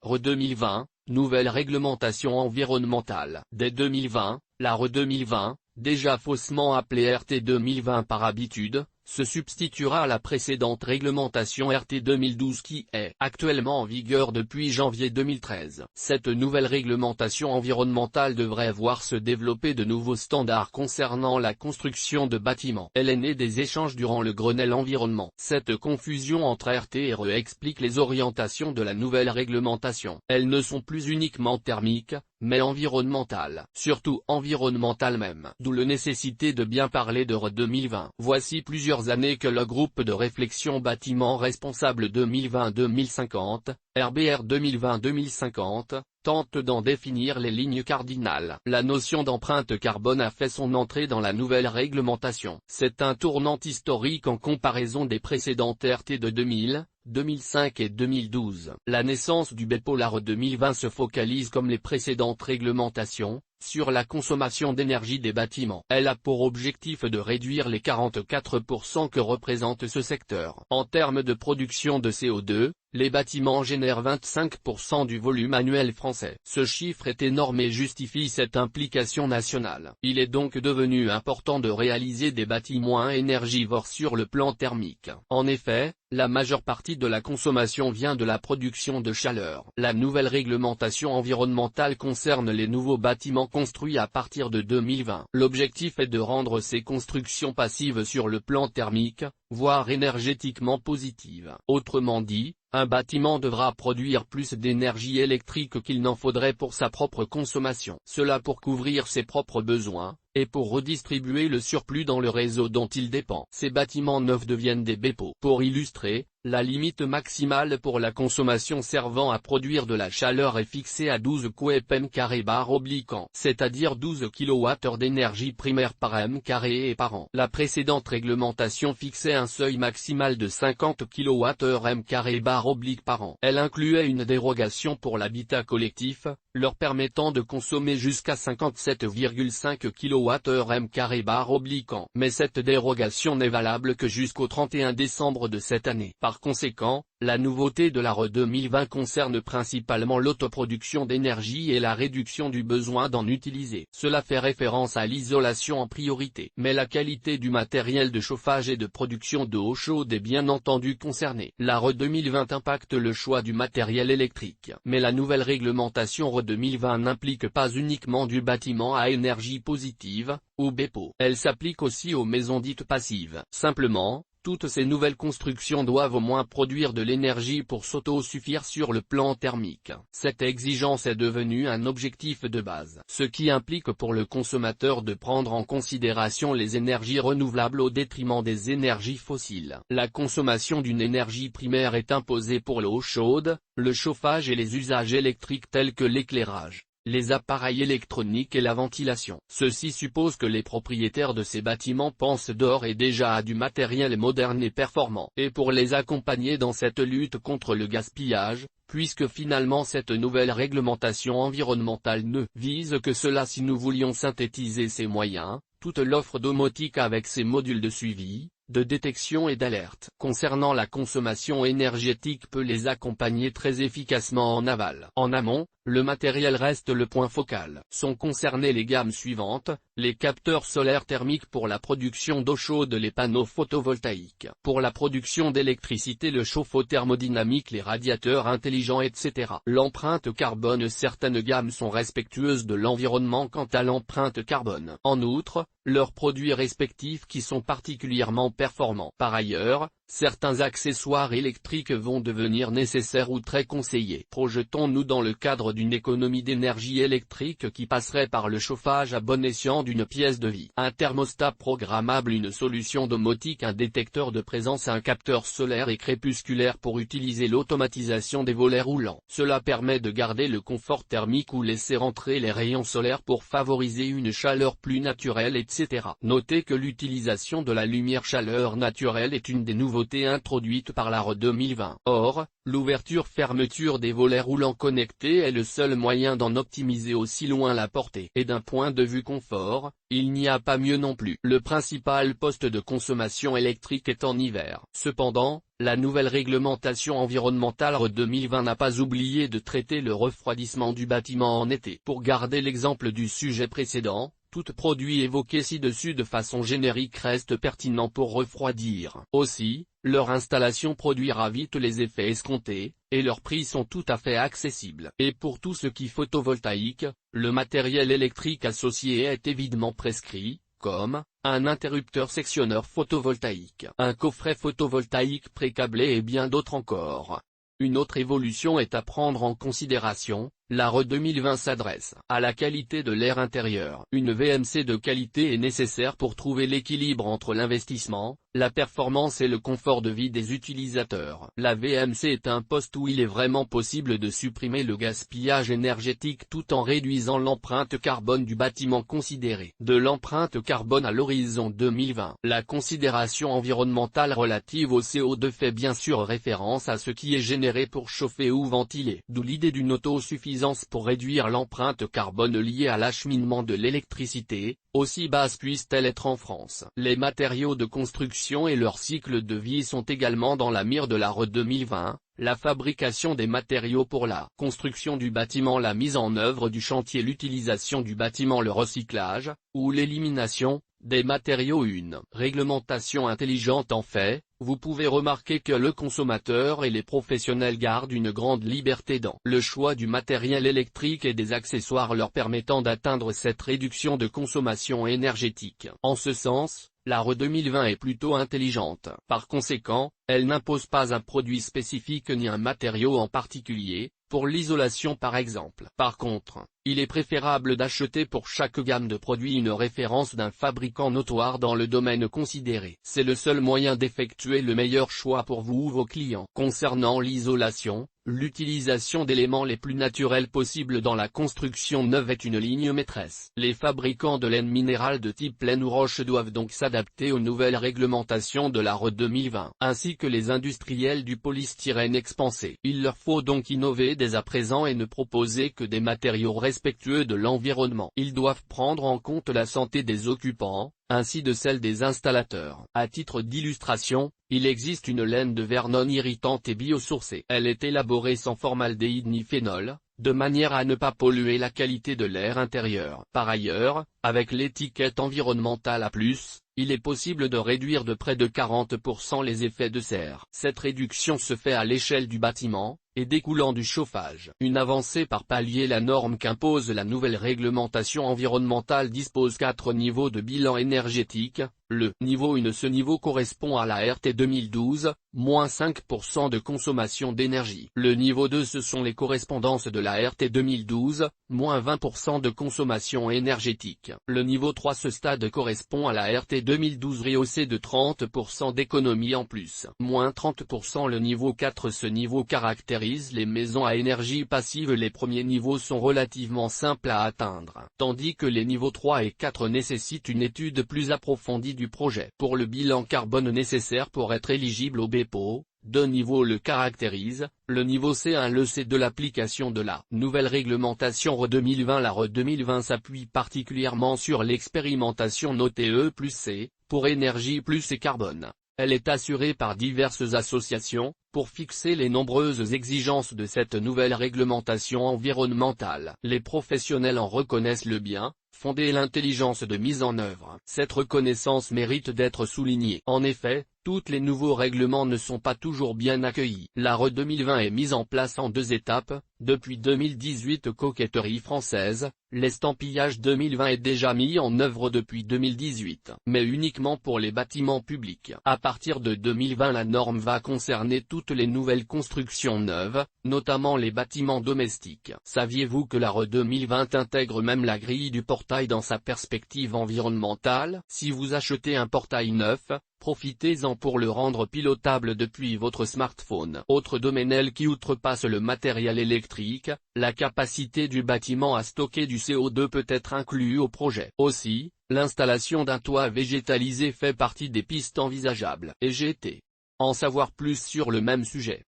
RE 2020, nouvelle réglementation environnementale. Dès 2020, la RE 2020, déjà faussement appelée RT 2020 par habitude, se substituera à la précédente réglementation RT 2012 qui est actuellement en vigueur depuis janvier 2013. Cette nouvelle réglementation environnementale devrait voir se développer de nouveaux standards concernant la construction de bâtiments. Elle est née des échanges durant le Grenelle environnement. Cette confusion entre RT et RE explique les orientations de la nouvelle réglementation. Elles ne sont plus uniquement thermiques, mais environnementales. Surtout environnementales même. D'où la nécessité de bien parler de RE 2020. Voici plusieurs années que le groupe de réflexion bâtiment responsable 2020-2050, RBR 2020-2050, tente d'en définir les lignes cardinales. La notion d'empreinte carbone a fait son entrée dans la nouvelle réglementation. C'est un tournant historique en comparaison des précédentes RT de 2000, 2005 et 2012. La naissance du BEPO RE 2020 se focalise comme les précédentes réglementations, sur la consommation d'énergie des bâtiments. Elle a pour objectif de réduire les 44% que représente ce secteur. En termes de production de CO2, les bâtiments génèrent 25% du volume annuel français. Ce chiffre est énorme et justifie cette implication nationale. Il est donc devenu important de réaliser des bâtiments énergivores sur le plan thermique. En effet, la majeure partie de la consommation vient de la production de chaleur. La nouvelle réglementation environnementale concerne les nouveaux bâtiments construits à partir de 2020. L'objectif est de rendre ces constructions passives sur le plan thermique, voire énergétiquement positives. Autrement dit, un bâtiment devra produire plus d'énergie électrique qu'il n'en faudrait pour sa propre consommation. Cela pour couvrir ses propres besoins, et pour redistribuer le surplus dans le réseau dont il dépend. Ces bâtiments neufs deviennent des BEPO. Pour illustrer, la limite maximale pour la consommation servant à produire de la chaleur est fixée à 12 kWm²/an, c'est-à-dire 12 kWh d'énergie primaire par m² et par an. La précédente réglementation fixait un seuil maximal de 50 kWh/m² par an. Elle incluait une dérogation pour l'habitat collectif, leur permettant de consommer jusqu'à 57,5 kWh/m²/an. Mais cette dérogation n'est valable que jusqu'au 31 décembre de cette année. Par conséquent, la nouveauté de la RE 2020 concerne principalement l'autoproduction d'énergie et la réduction du besoin d'en utiliser. Cela fait référence à l'isolation en priorité. Mais la qualité du matériel de chauffage et de production d'eau chaude est bien entendu concernée. La RE 2020 impacte le choix du matériel électrique. Mais la nouvelle réglementation RE 2020 n'implique pas uniquement du bâtiment à énergie positive, ou BEPO. Elle s'applique aussi aux maisons dites passives. Simplement, toutes ces nouvelles constructions doivent au moins produire de l'énergie pour s'autosuffire sur le plan thermique. Cette exigence est devenue un objectif de base. Ce qui implique pour le consommateur de prendre en considération les énergies renouvelables au détriment des énergies fossiles. La consommation d'une énergie primaire est imposée pour l'eau chaude, le chauffage et les usages électriques tels que l'éclairage, les appareils électroniques et la ventilation. Ceci suppose que les propriétaires de ces bâtiments pensent d'ores et déjà à du matériel moderne et performant. Et pour les accompagner dans cette lutte contre le gaspillage, puisque finalement cette nouvelle réglementation environnementale ne vise que cela, si nous voulions synthétiser ces moyens, toute l'offre domotique avec ses modules de suivi, de détection et d'alerte concernant la consommation énergétique peut les accompagner très efficacement en aval. En amont, le matériel reste le point focal. Sont concernées les gammes suivantes: les capteurs solaires thermiques pour la production d'eau chaude, les panneaux photovoltaïques pour la production d'électricité, le chauffe-eau thermodynamique, les radiateurs intelligents, etc. L'empreinte carbone: certaines gammes sont respectueuses de l'environnement quant à l'empreinte carbone. En outre, leurs produits respectifs qui sont particulièrement performants. Par ailleurs, certains accessoires électriques vont devenir nécessaires ou très conseillés. Projetons-nous dans le cadre d'une économie d'énergie électrique qui passerait par le chauffage à bon escient d'une pièce de vie. Un thermostat programmable, une solution domotique, un détecteur de présence, un capteur solaire et crépusculaire pour utiliser l'automatisation des volets roulants. Cela permet de garder le confort thermique ou laisser entrer les rayons solaires pour favoriser une chaleur plus naturelle, etc. Notez que l'utilisation de la lumière chaleur naturelle est une des nouveautés nouveauté introduite par la RE 2020. Or, l'ouverture-fermeture des volets roulants connectés est le seul moyen d'en optimiser aussi loin la portée. Et d'un point de vue confort, il n'y a pas mieux non plus. Le principal poste de consommation électrique est en hiver. Cependant, la nouvelle réglementation environnementale RE 2020 n'a pas oublié de traiter le refroidissement du bâtiment en été. Pour garder l'exemple du sujet précédent, tout produit évoqué ci-dessus de façon générique reste pertinent pour refroidir. Aussi, leur installation produira vite les effets escomptés, et leurs prix sont tout à fait accessibles. Et pour tout ce qui est photovoltaïque, le matériel électrique associé est évidemment prescrit, comme un interrupteur sectionneur photovoltaïque, un coffret photovoltaïque précablé et bien d'autres encore. Une autre évolution est à prendre en considération. La RE 2020 s'adresse à la qualité de l'air intérieur. Une VMC de qualité est nécessaire pour trouver l'équilibre entre l'investissement, la performance et le confort de vie des utilisateurs. La VMC est un poste où il est vraiment possible de supprimer le gaspillage énergétique tout en réduisant l'empreinte carbone du bâtiment considéré. De l'empreinte carbone à l'horizon 2020. La considération environnementale relative au CO2 fait bien sûr référence à ce qui est généré pour chauffer ou ventiler. D'où l'idée d'une autosuffisance pour réduire l'empreinte carbone liée à l'acheminement de l'électricité, aussi basse puisse-t-elle être en France. Les matériaux de construction et leur cycle de vie sont également dans la mire de la RE 2020, la fabrication des matériaux pour la construction du bâtiment, la mise en œuvre du chantier, l'utilisation du bâtiment, le recyclage, ou l'élimination des matériaux. Une réglementation intelligente en fait. Vous pouvez remarquer que le consommateur et les professionnels gardent une grande liberté dans le choix du matériel électrique et des accessoires leur permettant d'atteindre cette réduction de consommation énergétique. En ce sens, la RE 2020 est plutôt intelligente. Par conséquent, elle n'impose pas un produit spécifique ni un matériau en particulier, pour l'isolation par exemple. Par contre, il est préférable d'acheter pour chaque gamme de produits une référence d'un fabricant notoire dans le domaine considéré. C'est le seul moyen d'effectuer le meilleur choix pour vous ou vos clients. Concernant l'isolation, l'utilisation d'éléments les plus naturels possibles dans la construction neuve est une ligne maîtresse. Les fabricants de laine minérale de type laine ou roche doivent donc s'adapter aux nouvelles réglementations de la RE 2020, ainsi que les industriels du polystyrène expansé. Il leur faut donc innover dès à présent et ne proposer que des matériaux respectueux de l'environnement. Ils doivent prendre en compte la santé des occupants, ainsi de celle des installateurs. À titre d'illustration, il existe une laine de verre non irritante et biosourcée. Elle est élaborée sans formaldéhyde ni phénol, de manière à ne pas polluer la qualité de l'air intérieur. Par ailleurs, avec l'étiquette environnementale A+, il est possible de réduire de près de 40% les effets de serre. Cette réduction se fait à l'échelle du bâtiment, et découlant du chauffage. Une avancée par palier. La norme qu'impose la nouvelle réglementation environnementale dispose 4 niveaux de bilan énergétique. Le niveau 1. Ce niveau correspond à la RT 2012, moins 5% de consommation d'énergie. Le niveau 2. Ce sont les correspondances de la RT 2012, moins 20% de consommation énergétique. Le niveau 3. Ce stade correspond à la RT 2012 rehaussé de 30% d'économie en plus, moins 30%. Le niveau 4. Ce niveau caractérise les maisons à énergie passive. Les premiers niveaux sont relativement simples à atteindre, tandis que les niveaux 3 et 4 nécessitent une étude plus approfondie du projet. Pour le bilan carbone nécessaire pour être éligible au BEPO, 2 niveaux le caractérisent. Le niveau C1. Le C de l'application de la nouvelle réglementation RE 2020. La RE 2020 s'appuie particulièrement sur l'expérimentation NOTE plus C, pour énergie plus et carbone. Elle est assurée par diverses associations, pour fixer les nombreuses exigences de cette nouvelle réglementation environnementale. Les professionnels en reconnaissent le bien fondé et l'intelligence de mise en œuvre. Cette reconnaissance mérite d'être soulignée. En effet, tous les nouveaux règlements ne sont pas toujours bien accueillis. La RE 2020 est mise en place en 2 étapes. Depuis 2018, coquetterie française, l'estampillage 2020 est déjà mis en œuvre depuis 2018, mais uniquement pour les bâtiments publics. À partir de 2020, la norme va concerner toutes les nouvelles constructions neuves, notamment les bâtiments domestiques. Saviez-vous que la RE 2020 intègre même la grille du portail dans sa perspective environnementale? Si vous achetez un portail neuf, profitez-en pour le rendre pilotable depuis votre smartphone. Autre domaine qui outrepasse le matériel électrique, la capacité du bâtiment à stocker du CO2 peut être inclue au projet. Aussi, l'installation d'un toit végétalisé fait partie des pistes envisageables. EGT En savoir plus sur le même sujet.